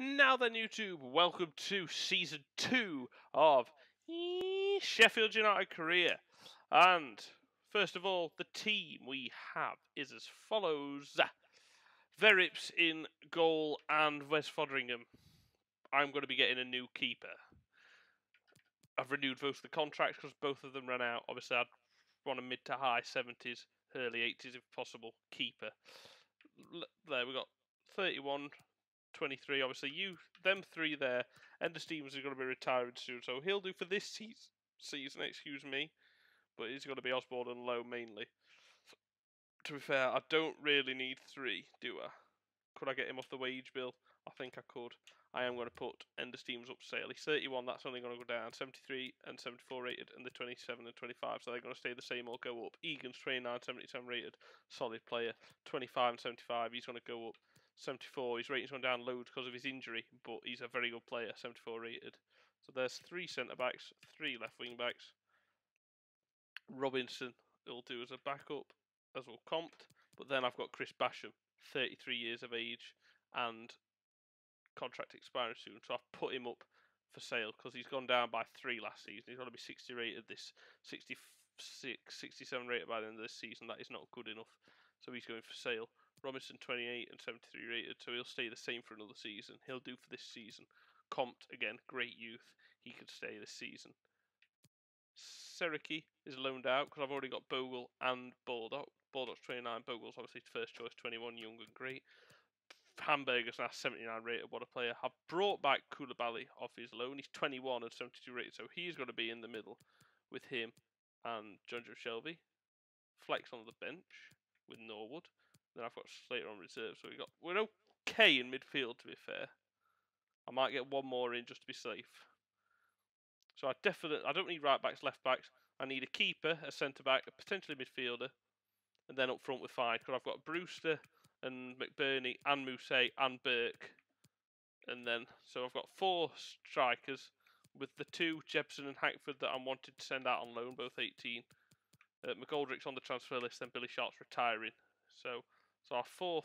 Now then, YouTube, welcome to Season 2 of Sheffield United Career. And, first of all, the team we have is as follows. Verips in goal and West Foderingham. I'm going to be getting a new keeper. I've renewed both of the contracts because both of them ran out. Obviously, I'd want a mid to high 70s, early 80s if possible, keeper. There, we got 31... 23, obviously them three there. Ender Stevens is going to be retiring soon, so he'll do for this season, excuse me, but he's going to be Osborne and Lowe mainly. To be fair, I don't really need three, do I? Could I get him off the wage bill? I think I could. I am going to put Ender Stevens up for sale. He's 31, that's only going to go down. 73 and 74 rated, and the 27 and 25, so they're going to stay the same or go up. Egan's 29, 77 rated, solid player. 25 and 75, he's going to go up. 74, his rating's gone down loads because of his injury, but he's a very good player, 74 rated. So there's three centre-backs, three left wing-backs. Robinson will do as a backup, as well comped. But then I've got Chris Basham, 33 years of age, and contract expiring soon. So I've put him up for sale because he's gone down by 3 last season. He's got to be 60 rated this, 66, 67 rated by the end of this season. That is not good enough. So he's going for sale. Robinson 28 and 73 rated, so he'll stay the same for another season. He'll do for this season. Comped, again, great youth. He could stay this season. Seriki is loaned out because I've already got Bogle and Baldock. Baldock's 29, Bogle's obviously first choice, 21, young and great. Hamburger's now 79 rated, what a player. I've brought back Koulibaly off his loan. He's 21 and 72 rated, so he's going to be in the middle with him and Jonjo Shelby. Flex on the bench with Norwood. Then I've got Slater on reserve, so we're okay in midfield, to be fair. I might get one more in just to be safe. So I don't need right backs, left backs. I need a keeper, a centre back, a potentially midfielder, and then up front we're fine. Because I've got Brewster and McBurney and Mousset and Burke, and then so I've got 4 strikers with the 2 Jebson and Hackford that I'm wanted to send out on loan, both 18. McGoldrick's on the transfer list, then Billy Sharp's retiring. So I'll have 4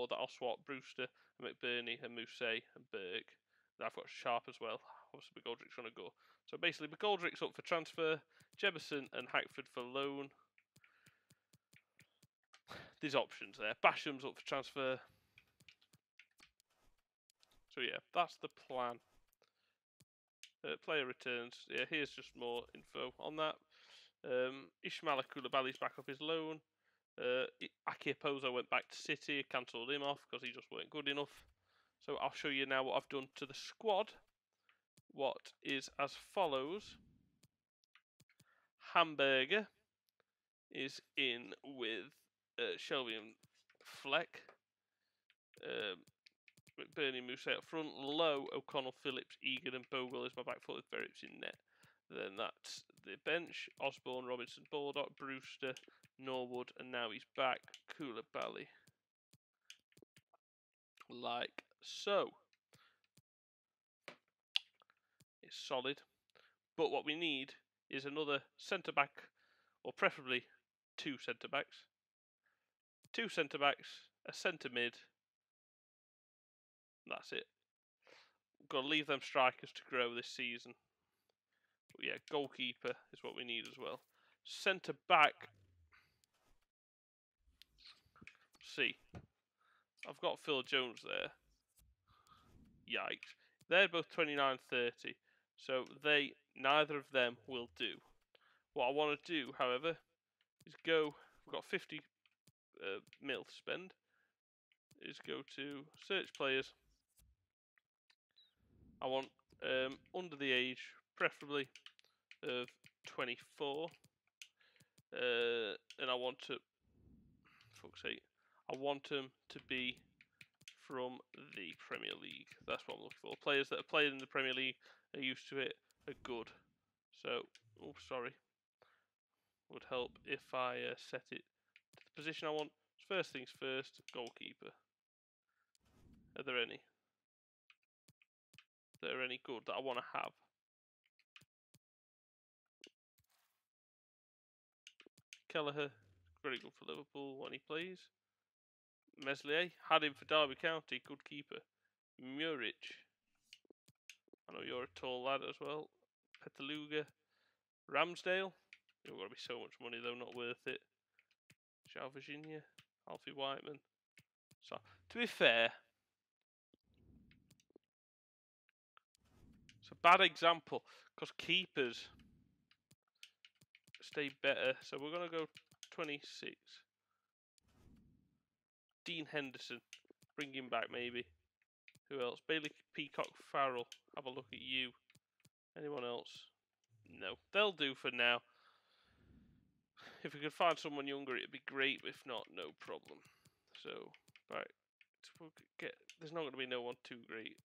that I'll swap: Brewster, and McBurney, and Mousset, and Burke. And I've got Sharp as well. Obviously, McGoldrick's going to go. So basically, McGoldrick's up for transfer, Jebison and Hackford for loan. There's options there. Basham's up for transfer. So yeah, that's the plan. Player returns. Yeah, here's just more info on that. Ismaila Koulibaly's back up his loan. Aki Opozo went back to City, cancelled him off because he just weren't good enough. So I'll show you now what I've done to the squad. What is as follows. Hamburger is in with Shelby and Fleck. McBurney, Mousset up front. Lowe, O'Connell, Phillips, Egan and Bogle is my back foot with Verips in net. Then that's the bench. Osborne, Robinson, Baldock, Brewster, Norwood, and now he's back. Koulibaly. Like so. It's solid. But what we need is another centre-back, or preferably 2 centre-backs. 2 centre-backs, a centre-mid. That's it. We've got to leave them strikers to grow this season. But yeah, goalkeeper is what we need as well. Centre-back. See. I've got Phil Jones there. Yikes. They're both 29-30. So neither of them will do. What I want to do, however, is go. We've got 50 mil to spend. Is go to search players. I want under the age, preferably of 24, and I want to. Fuck's sake! I want them to be from the Premier League. That's what I'm looking for. Players that have played in the Premier League, are used to it, are good. So, oh sorry. Would help if I set it to the position I want. First things first, goalkeeper. Are there any that are any good that I want to have? Kelleher, very good for Liverpool when he plays. Meslier, had him for Derby County, good keeper. Muric. I know you're a tall lad as well. Petaluga. Ramsdale. You've got to be so much money though, not worth it. João Virginia. Alfie Whiteman. So, to be fair, it's a bad example because keepers stay better. So we're going to go 26. Dean Henderson. Bring him back maybe. Who else? Bailey Peacock Farrell. Have a look at you. Anyone else? No. They'll do for now. If we could find someone younger, it'd be great. If not, no problem. So, right. There's not going to be no one too great.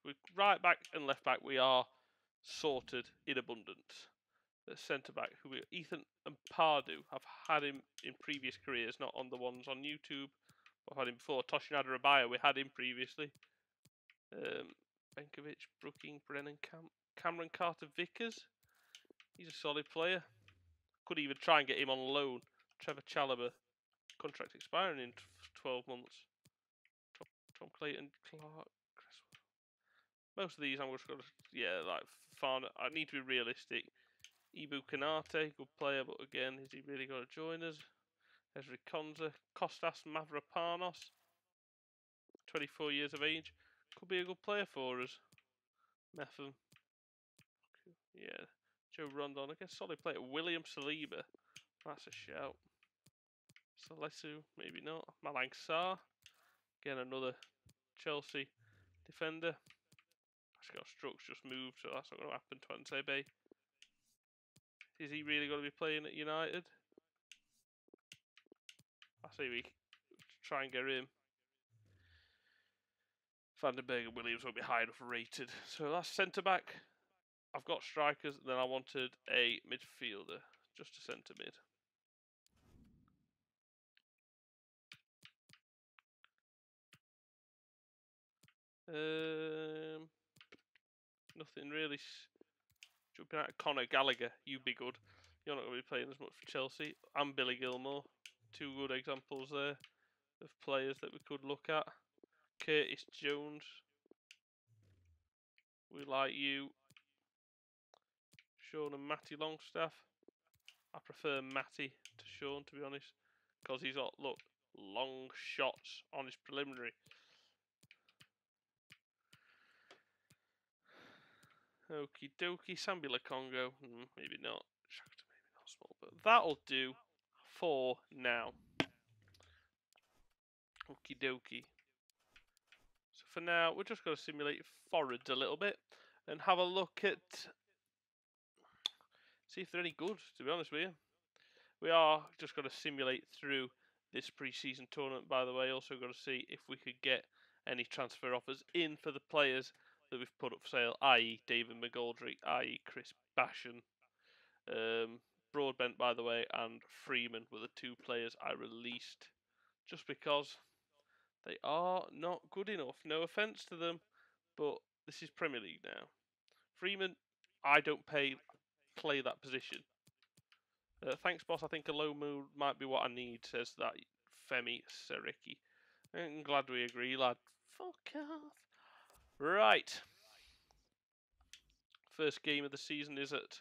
With right back and left back, we are sorted in abundance. The centre back, Ethan and Pardew, I've had him in previous careers, not on the ones on YouTube. I've had him before. Toshin Adarabioyo, we had him previously. Benkovic, Brooking, Brennan, Cameron Carter Vickers. He's a solid player. Could even try and get him on loan. Trevor Chalobah, contract expiring in 12 months. Tom Clayton, Clark. Most of these I'm just going to, like fun. I need to be realistic. Ibu Kanate, good player, but again, is he really going to join us? Ezri Konza, Kostas Mavropanos, 24 years of age, could be a good player for us. Metham, yeah. Joe Rondon, I guess solid player. William Saliba, that's a shout. Salesu, maybe not. Malang Sarr, again another Chelsea defender. Pascal Struck's just moved, so that's not going to happen. Twente Bay. Is he really going to be playing at United? I say we try and get him. Vandenberg and Williams won't be high enough rated. So that's centre back. I've got strikers, and then I wanted a midfielder, just a centre mid. Nothing really jumping out. Conor Gallagher, you be good. You're not going to be playing as much for Chelsea. And Billy Gilmore, two good examples there of players that we could look at. Curtis Jones, we like you. Sean and Matty Longstaff. I prefer Matty to Sean, to be honest, because he's got, look, long shots on his preliminary. Okie dokie, Sambula Congo, maybe not. Shakhtar, maybe not small, but that'll do for now. Okie dokie. So for now, we're just going to simulate forwards a little bit and have a look at, see if they're any good, to be honest with you. We are just going to simulate through this pre-season tournament, by the way. Also going to see if we could get any transfer offers in for the players that we've put up for sale, i.e. David McGoldrick, i.e. Chris Basham. Broadbent, by the way, and Freeman were the two players I released just because they are not good enough. No offence to them, but this is Premier League now. Freeman, I don't play that position. Thanks, boss. I think a low mood might be what I need, says that Femi Seriki. I'm glad we agree, lad. Fuck off. Right. First game of the season is at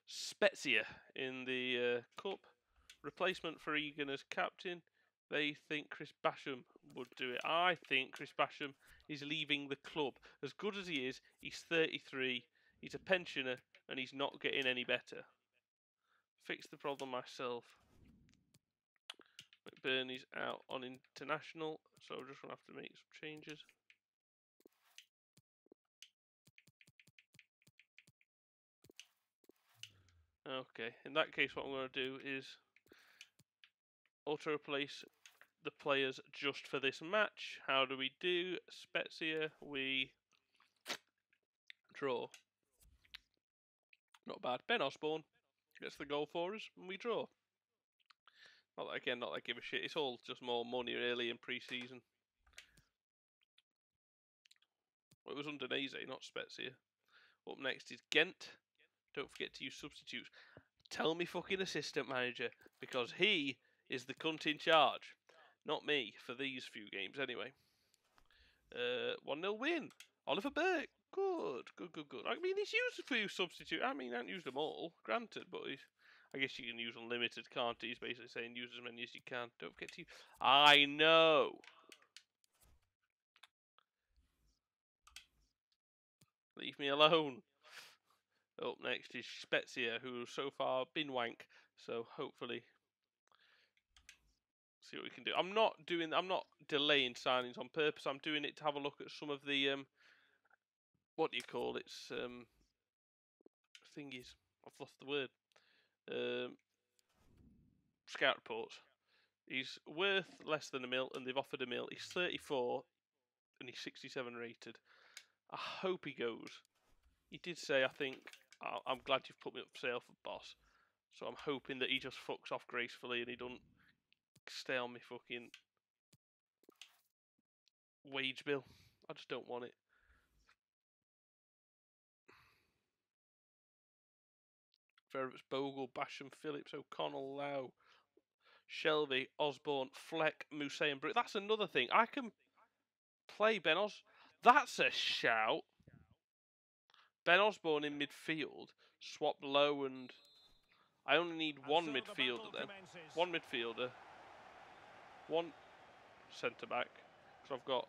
Spezia in the Cup. Replacement for Egan as captain. They think Chris Basham would do it. I think Chris Basham is leaving the club. As good as he is, he's 33, he's a pensioner, and he's not getting any better. Fix the problem myself. McBurney's out on international, so we're just going to have to make some changes. Okay, in that case what I'm going to do is auto-replace the players just for this match. How do we do? Spezia, we draw. Not bad. Ben Osborne gets the goal for us, and we draw. Not that, again, not that I give a shit. It's all just more money really in pre-season. Well, it was Udinese, not Spezia. Up next is Ghent. Don't forget to use substitutes. Tell me fucking assistant manager, because he is the cunt in charge. Not me, for these few games anyway. 1-0 win. Oliver Burke. Good. I mean, he's used a few substitutes. I mean, I haven't used them all, granted, but I guess you can use unlimited, can't he? He's basically saying use as many as you can. Don't forget to. I know. Leave me alone. Up next is Spezia, who's so far been wank. So hopefully, see what we can do. I'm not delaying signings on purpose. I'm doing it to have a look at some of the what do you call it? Thingies. I've lost the word. Scout reports. He's worth less than a mil, and they've offered a mil. He's 34, and he's 67 rated. I hope he goes. He did say, I think, I'm glad you've put me up for sale for boss. So I'm hoping that he just fucks off gracefully and he doesn't stay on me fucking wage bill. I just don't want it. Ferrets, Bogle, Basham, Phillips, O'Connell, Lau, Shelby, Osborne, Fleck, Mousset and Brick. That's another thing. I can play Ben Os. That's a shout. Ben Osborne in midfield. Swap Low and... I only need one midfielder then. One midfielder. One centre-back. Because I've got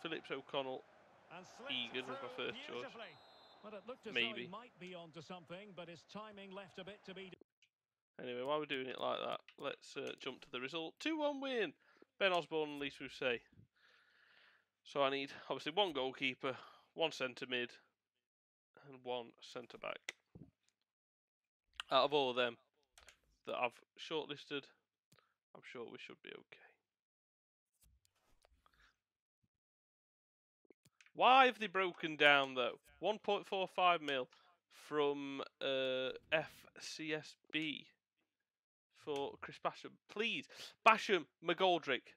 Phillips, O'Connell, Egan was my first choice. Well, it looked as maybe. Though he might be onto something, but his timing left a bit to be. Anyway, while we're doing it like that, let's jump to the result. 2-1 win. Ben Osborne and Lise Mousset. So I need, obviously, one goalkeeper, one centre mid, and one centre back. Out of all of them that I've shortlisted, I'm sure we should be okay. Why have they broken down though? 1.45 mil from FCSB for Chris Basham. Please, Basham, McGoldrick,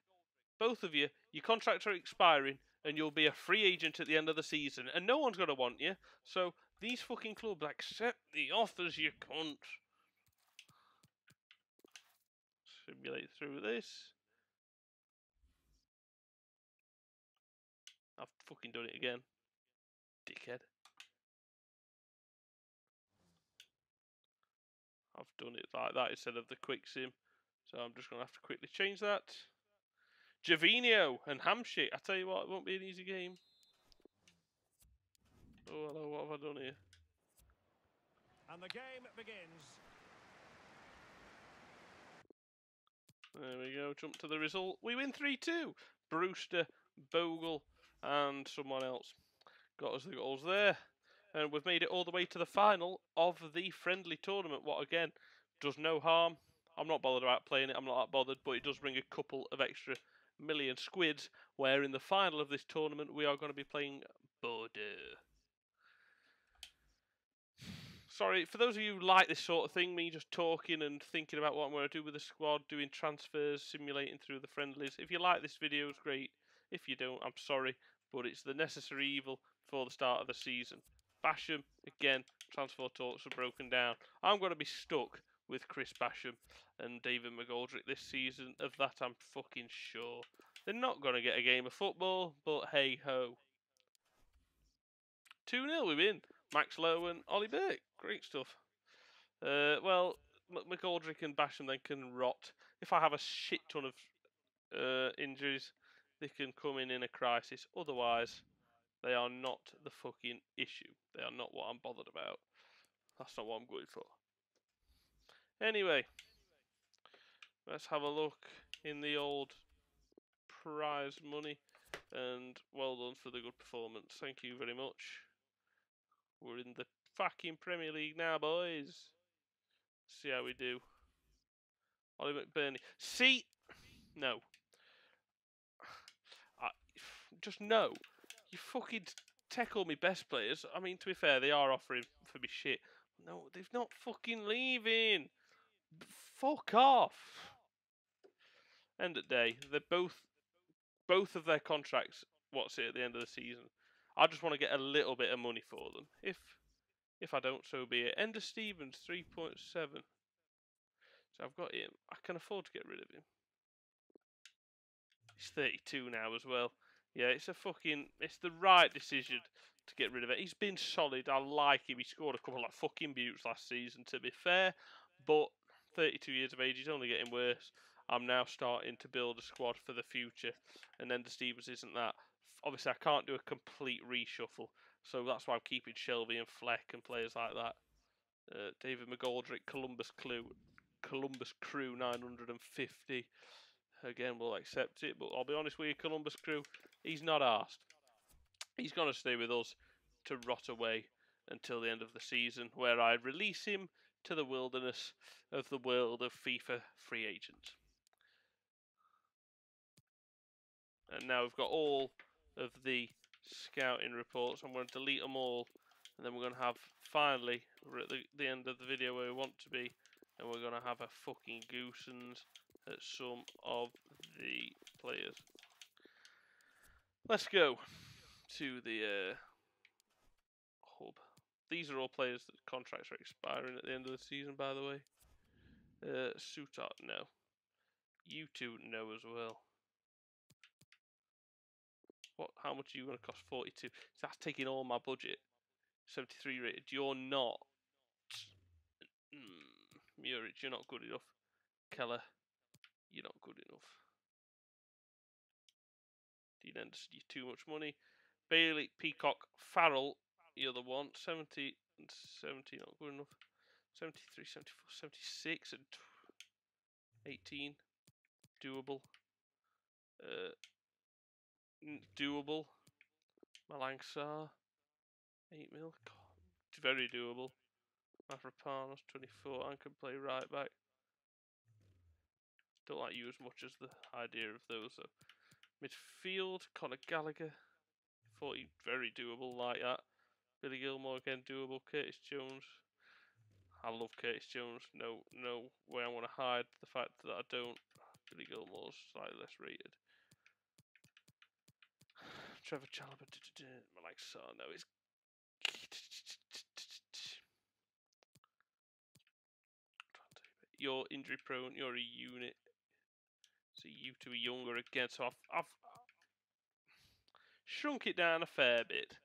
both of you, your contracts are expiring and you'll be a free agent at the end of the season and no one's going to want you. So these fucking clubs accept the offers, you cunt. Simulate through this. I've fucking done it again. Dickhead. I've done it like that instead of the quick sim. So I'm just going to have to quickly change that. Javinho and Hamshik. I tell you what, it won't be an easy game. Oh, hello, what have I done here? And the game begins. There we go, jump to the result. We win 3-2. Brewster, Bogle, and someone else got us the goals there. And we've made it all the way to the final of the friendly tournament. What, again, does no harm. I'm not bothered about playing it, I'm not that bothered, but it does bring a couple of extra million squids, where in the final of this tournament we are going to be playing Bordeaux. Sorry, for those of you who like this sort of thing, me just talking and thinking about what I'm going to do with the squad, doing transfers, simulating through the friendlies. If you like this video, it's great. If you don't, I'm sorry, but it's the necessary evil for the start of the season. Basham, again, transfer talks are broken down. I'm going to be stuck with Chris Basham and David McGoldrick this season. Of that, I'm fucking sure. They're not going to get a game of football, but hey-ho. 2-0 we win. Max Lowe and Ollie Burke. Great stuff. Well, McGoldrick and Basham then can rot. If I have a shit ton of injuries, they can come in a crisis. Otherwise, they are not the fucking issue. They are not what I'm bothered about. That's not what I'm going for. Anyway, let's have a look in the old prize money. And well done for the good performance. Thank you very much. We're in the fucking Premier League now, boys. See how we do. Ollie McBurney. See? No. Just no. You fucking take all my best players. I mean, to be fair, they are offering for me shit. No, they've not fucking leaving. Fuck off. End of the day, they're both of their contracts. What's it at the end of the season? I just want to get a little bit of money for them. If I don't, so be it. Ender Stevens, 3.7. So I've got him. I can afford to get rid of him. He's 32 now as well. Yeah, it's the right decision to get rid of it. He's been solid. I like him. He scored a couple of fucking buttes last season, to be fair. But 32 years of age, he's only getting worse. I'm now starting to build a squad for the future. And then the Stevens isn't that. Obviously, I can't do a complete reshuffle. So that's why I'm keeping Shelby and Fleck and players like that. David McGoldrick, Columbus Crew 950. Again, we'll accept it, but I'll be honest with you, Columbus Crew, he's not arsed. He's going to stay with us to rot away until the end of the season, where I release him to the wilderness of the world of FIFA free agents. And now we've got all of the scouting reports. I'm going to delete them all, and then we're going to have, finally, we're at the end of the video where we want to be, and we're going to have a fucking goosens at some of the players. Let's go to the hub. These are all players that contracts are expiring at the end of the season, by the way. Sutat, no. You two, no as well. What? How much are you going to cost? 42. So that's taking all my budget. 73 rated. You're not. Muric, you're not good enough. Keller, you're not good enough. Dean Anderson, you're too much money. Bailey, Peacock, Farrell, the other one. 70 and 70, not good enough. 73, 74, 76 and 18. Doable. Doable. Malangsar. 8 mil. God, very doable. Mavropanos, 24. And can play right back. Don't like you as much as the idea of those though. Midfield, Conor Gallagher. 40, very doable like that. Billy Gilmore again, doable. Curtis Jones. I love Curtis Jones. No way I want to hide the fact that I don't. Billy Gilmore's slightly less rated. Trevor Chalobah. Malangsar, no, it's. You're injury prone. You're a unit. So you two are younger again. So I've shrunk it down a fair bit.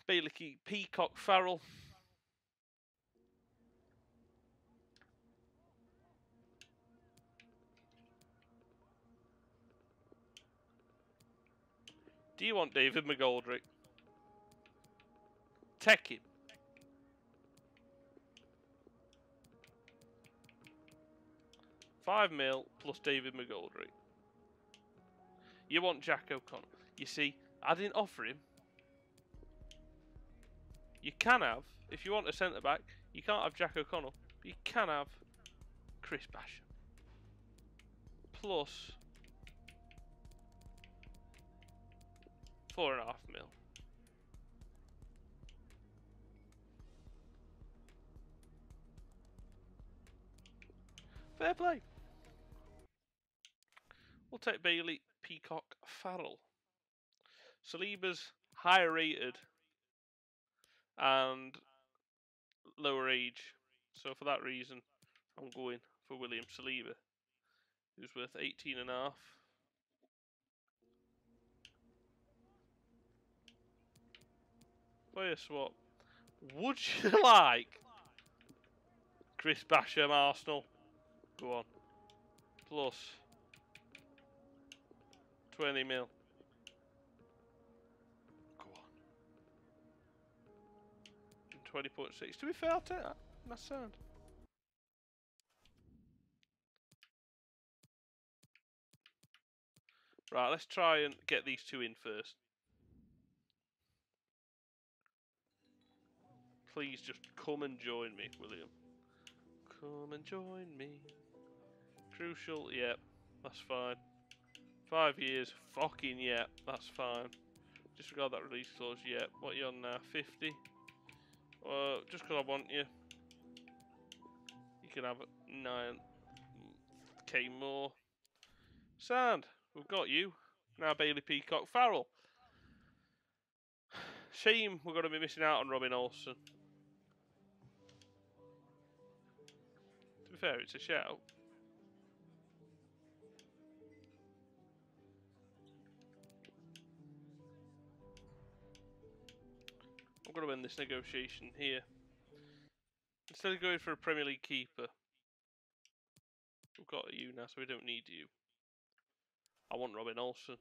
Bailey, Peacock, Farrell. Do you want David McGoldrick? Tech him. $5 mil plus David McGoldrick. You want Jack O'Connor. You see, I didn't offer him. You can have, if you want a centre back, you can't have Jack O'Connell. You can have Chris Basham. Plus 4.5 mil. Fair play. We'll take Bailey, Peacock, Farrell. Saliba's higher rated and lower age. So for that reason, I'm going for William Saliba, who's worth 18.5. Player swap. Would you like Chris Basham, Arsenal? Go on. Plus 20 mil. Go on. 20.6. To be fair, I'll take that. That's sound. Right, let's try and get these two in first. Please just come and join me, William. Come and join me. Crucial, yep, that's fine. 5 years, fucking yep, that's fine. Disregard that release clause, yep. What are you on now? 50? Just because I want you. You can have 9k more. Sound, we've got you. Now Bailey, Peacock, Farrell. Shame we're going to be missing out on Robin Olsen. To be fair, it's a shout. I'm going to end this negotiation here. Instead of going for a Premier League keeper, we've got you now, so we don't need you. I want Robin Olsen.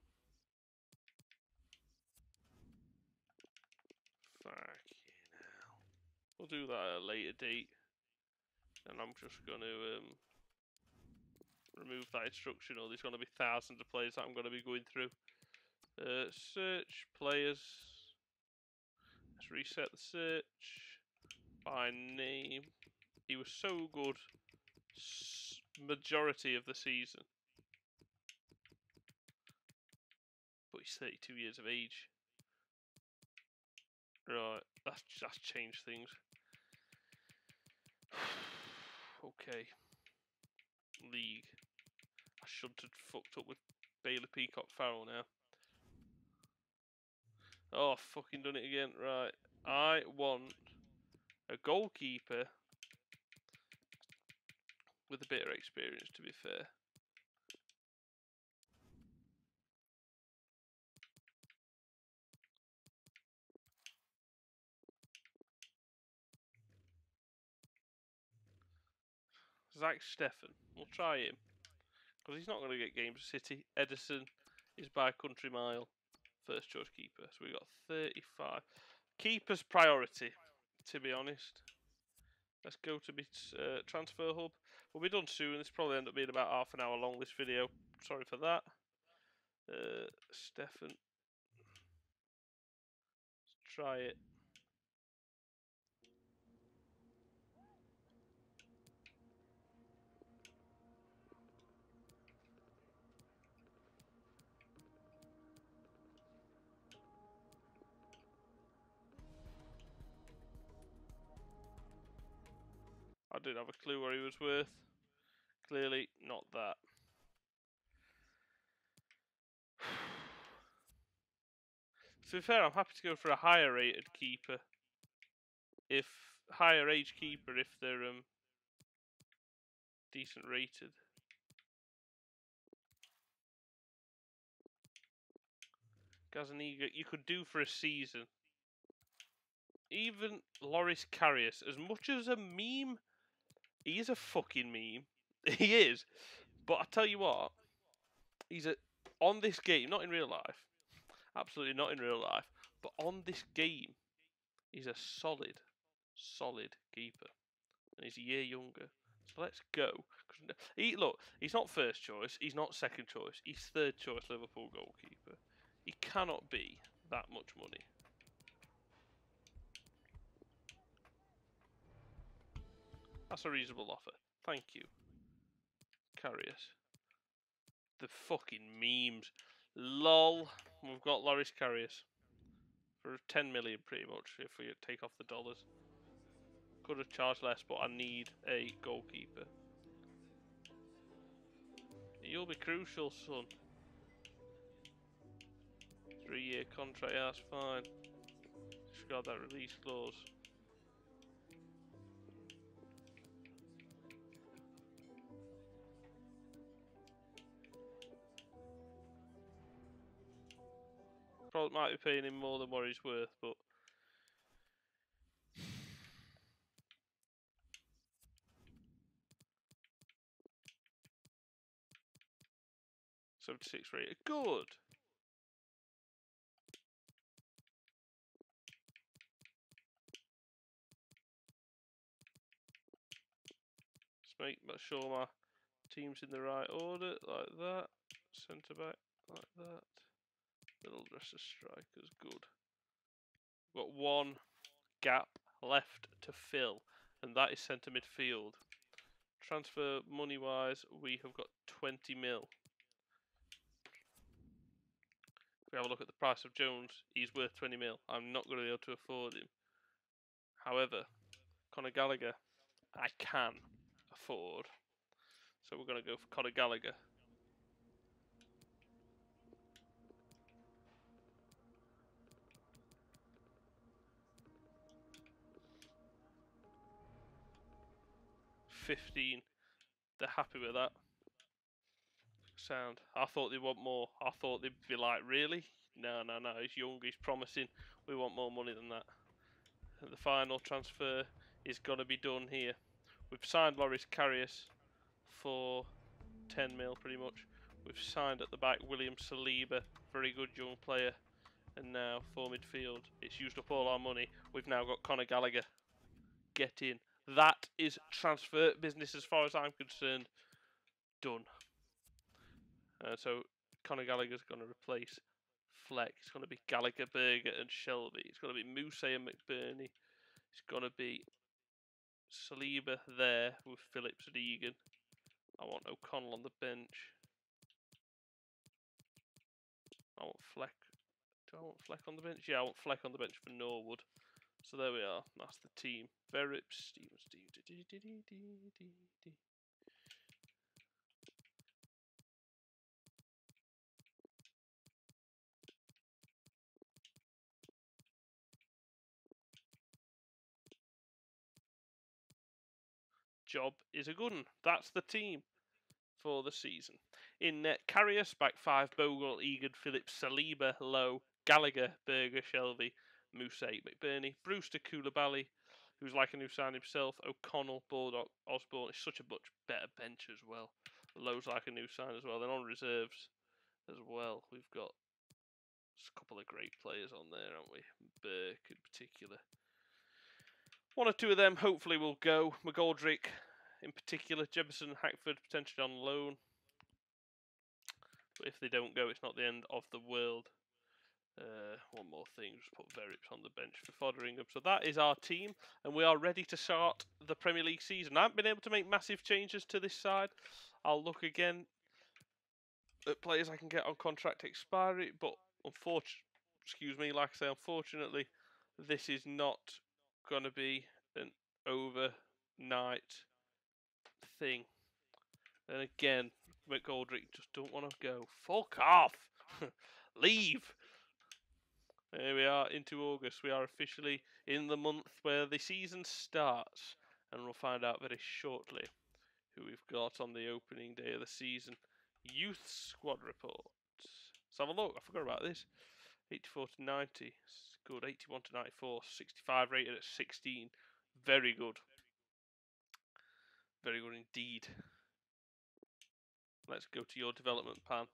Fucking hell. We'll do that at a later date. And I'm just going to remove that instruction, or there's going to be thousands of players that I'm going to be going through. Search players. Let's reset the search by name. He was so good majority of the season, but he's 32 years of age. Right, that's changed things. Okay. League. I shouldn't have fucked up with Bailey Peacock Farrell now. Oh, I've fucking done it again. Right. I want a goalkeeper with a bit of experience, to be fair. Zach Steffen. We'll try him. Because he's not going to get games at City. Edison is by country mile. First choice keeper. So we got 35. Keeper's priority, to be honest. Let's go to the transfer hub. We'll be done soon. This probably end up being about half an hour long, this video. Sorry for that. Stefan. Let's try it. I didn't have a clue what he was worth. Clearly not that. To be fair, I'm happy to go for a higher rated keeper. If higher age keeper, if they're decent rated. Gazaniga, you could do for a season. Even Loris Karius, as much as a meme, he is a fucking meme. He is. But I tell you what, he's on this game, not in real life. Absolutely not in real life. But on this game, he's a solid keeper. And he's a year younger. So let's go. Look, he's not first choice. He's not second choice. He's third choice Liverpool goalkeeper. He cannot be that much money. That's a reasonable offer. Thank you. Karius. The fucking memes. LOL. We've got Loris Karius. For 10 million pretty much, if we take off the dollars. Could have charged less, but I need a goalkeeper. You'll be crucial, son. 3-year contract, yeah, that's fine. Just got that release clause. Probably might be paying him more than what he's worth, but 76 rated. Good. Just make sure my team's in the right order, like that. Centre back, like that. Middle dresser strikers, good. We've got one gap left to fill, and that is centre midfield. Transfer money wise, we have got 20 mil. If we have a look at the price of Jones, he's worth 20 mil. I'm not going to be able to afford him. However, Conor Gallagher, I can afford. So we're going to go for Conor Gallagher. $15. They're happy with that. Sound. I thought they'd want more. I thought they'd be like, really? No, he's young, he's promising. We want more money than that. the final transfer is going to be done here. We've signed Loris Karius for 10 mil pretty much. We've signed at the back William Saliba, very good young player. And now for midfield, it's used up all our money. We've now got Conor Gallagher. Get in. That is transfer business as far as I'm concerned. Done. So Conor Gallagher's going to replace Fleck. It's going to be Gallagher, Berger and Shelby. It's going to be Mousse and McBurney. It's going to be Saliba there with Phillips and Egan. I want O'Connell on the bench. I want Fleck. Do I want Fleck on the bench? Yeah, I want Fleck on the bench for Norwood. So there we are. That's the team. Verrips, Stevens, job is a good one. That's the team for the season. In net, Karius, back 5, Bogle, Egan, Phillips, Saliba, Lowe, Gallagher, Berger, Shelby, Mousse, McBurney, Brewster, Koulibaly, who's like a new sign himself, O'Connell, Baldock, Osborne. It's such a much better bench as well. Lowe's like a new sign as well. Then on reserves as well, we've got a couple of great players on there, aren't we? Burke in particular. One or two of them hopefully will go. McGoldrick in particular, Jefferson, Hackford potentially on loan. But if they don't go, it's not the end of the world. One more thing, just put Verrips on the bench for Fotheringham. So that is our team, and we are ready to start the Premier League season. I haven't been able to make massive changes to this side. I'll look again at players I can get on contract expiry, but unfortunately, this is not going to be an overnight thing. And again, McGoldrick just don't want to go. Fuck off! Leave! Here we are into August. We are officially in the month where the season starts. And we'll find out very shortly who we've got on the opening day of the season. Youth squad report. Let's have a look. I forgot about this. 84 to 90. Good. 81 to 94. 65 rated at 16. Very good. Very good indeed. Let's go to your development plan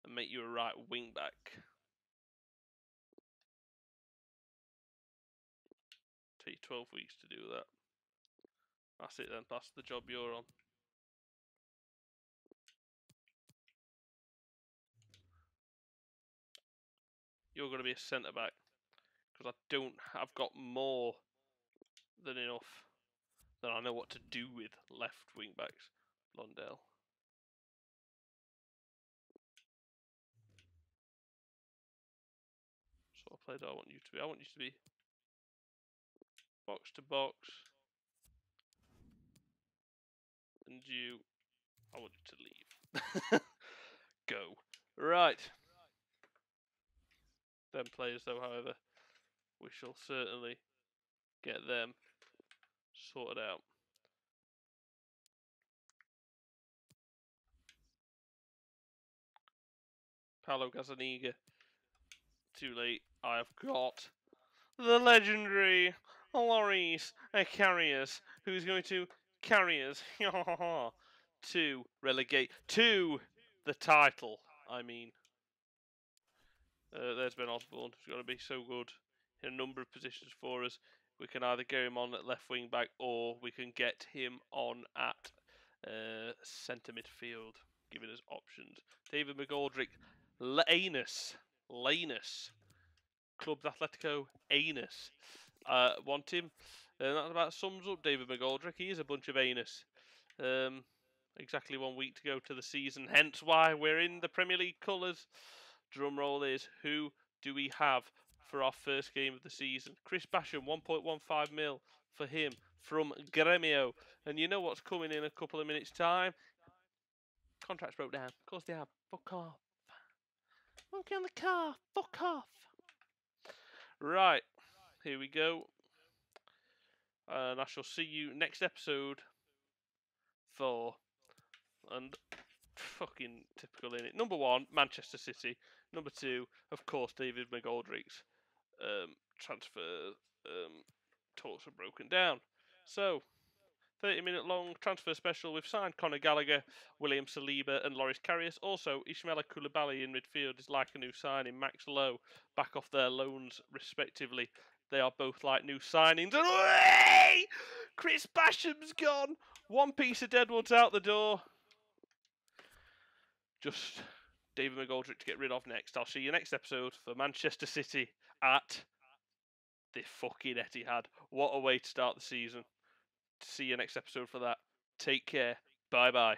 and make you a right wing back. Take 12 weeks to do that. That's it then. That's the job you're on. You're going to be a centre back because I've got more than enough that I know what to do with left wing backs. Blondell. So what player do I want you to be? I want you to be box to box. And you, I want you to leave. Go. Right. Them players though, however, we shall certainly get them sorted out. Paolo Gazzaniga. Too late. I've got the legendary Loris Karius, who's going to carry us to relegate to the title. I mean, there's Ben Osborne, who's going to be so good in a number of positions for us. We can either get him on at left wing back, or we can get him on at centre midfield, giving us options. David McGoldrick, Lanus, Clubs Atletico Anus. Want him. And that about sums up David McGoldrick. He is a bunch of anus. Exactly 1 week to go to the season, hence why we're in the Premier League colours. Drum roll is, who do we have for our first game of the season? Chris Basham, 1.15 mil for him from Gremio. And you know what's coming in a couple of minutes' time? Contracts broke down. Of course they have. Fuck off. Monkey on the car. Fuck off. Right. Here we go. And I shall see you next episode for, and fucking typical in it. Number 1, Manchester City. Number 2, of course, David McGoldrick's transfer talks were broken down. So, 30-minute long transfer special. We've signed Conor Gallagher, William Saliba and Loris Karius. Also, Ismaila Koulibaly in midfield is like a new signing. Max Lowe back off their loans respectively. They are both like new signings. And away! Chris Basham's gone. One piece of Deadwood's out the door. Just David McGoldrick to get rid of next. I'll see you next episode for Manchester City at the fucking Etihad. What a way to start the season. See you next episode for that. Take care. Bye bye.